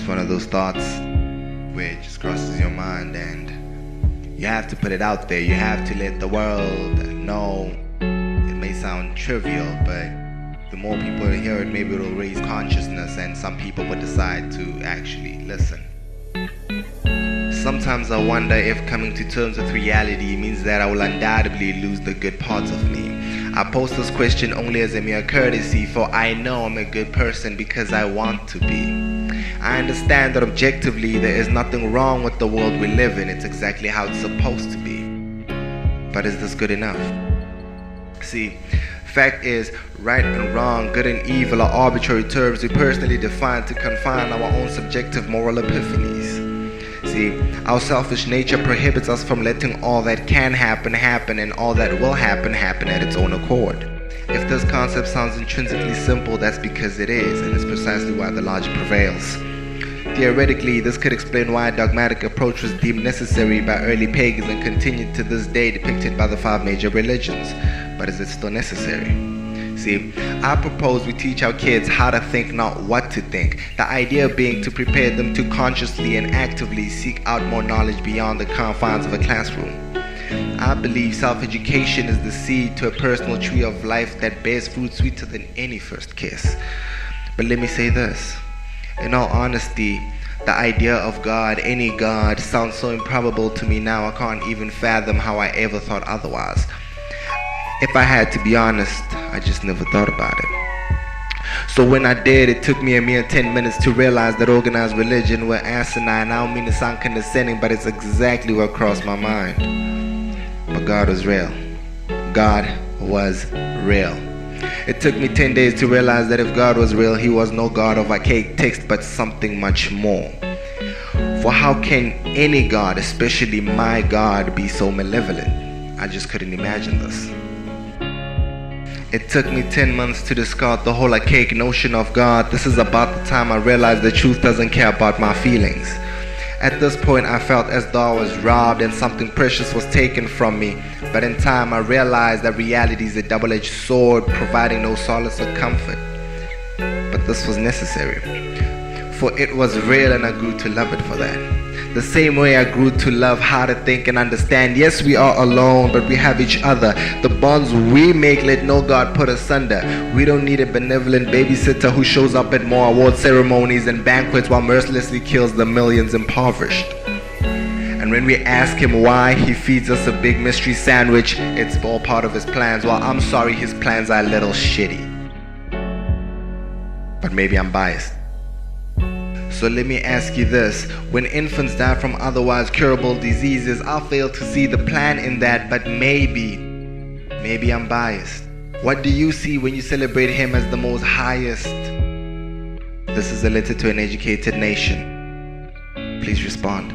one of those thoughts where it just crosses your mind and you have to put it out there. You have to let the world know. It may sound trivial, but the more people hear it, maybe it'll raise consciousness and some people will decide to actually listen. Sometimes I wonder if coming to terms with reality means that I will undoubtedly lose the good parts of me. I pose this question only as a mere courtesy, for I know I'm a good person because I want to be. I understand that objectively there is nothing wrong with the world we live in. It's exactly how it's supposed to be. But is this good enough? See, fact is, right and wrong, good and evil are arbitrary terms we personally define to confine our own subjective moral epiphanies. See, our selfish nature prohibits us from letting all that can happen, happen, and all that will happen at its own accord. If this concept sounds intrinsically simple, that's because it is, and it's precisely why the logic prevails. Theoretically, this could explain why a dogmatic approach was deemed necessary by early pagans and continued to this day depicted by the 5 major religions. But is it still necessary? See, I propose we teach our kids how to think, not what to think. The idea being to prepare them to consciously and actively seek out more knowledge beyond the confines of a classroom. I believe self-education is the seed to a personal tree of life that bears fruit sweeter than any first kiss. But let me say this. In all honesty, the idea of God, any God, sounds so improbable to me now I can't even fathom how I ever thought otherwise. If I had to be honest, I just never thought about it. So when I did, it took me a mere 10 minutes to realize that organized religion were asinine. I don't mean to sound condescending, but it's exactly what crossed my mind. But God was real. God was real. It took me 10 days to realize that if God was real, He was no God of archaic text, but something much more. For how can any God, especially my God, be so malevolent? I just couldn't imagine this. It took me 10 months to discard the whole archaic notion of God. This is about the time I realized the truth doesn't care about my feelings. At this point, I felt as though I was robbed and something precious was taken from me. But in time, I realized that reality is a double-edged sword, providing no solace or comfort. But this was necessary, for it was real and I grew to love it for that. The same way I grew to love how to think and understand. Yes, we are alone, but we have each other. The bonds we make, let no God put asunder. We don't need a benevolent babysitter who shows up at more award ceremonies and banquets while mercilessly kills the millions impoverished. And when we ask him why, he feeds us a big mystery sandwich. It's all part of his plans. Well, I'm sorry, his plans are a little shitty. But maybe I'm biased. So let me ask you this. When infants die from otherwise curable diseases, I'll fail to see the plan in that, but maybe I'm biased. What do you see when you celebrate him as the most highest? This is a letter to an educated nation. Please respond.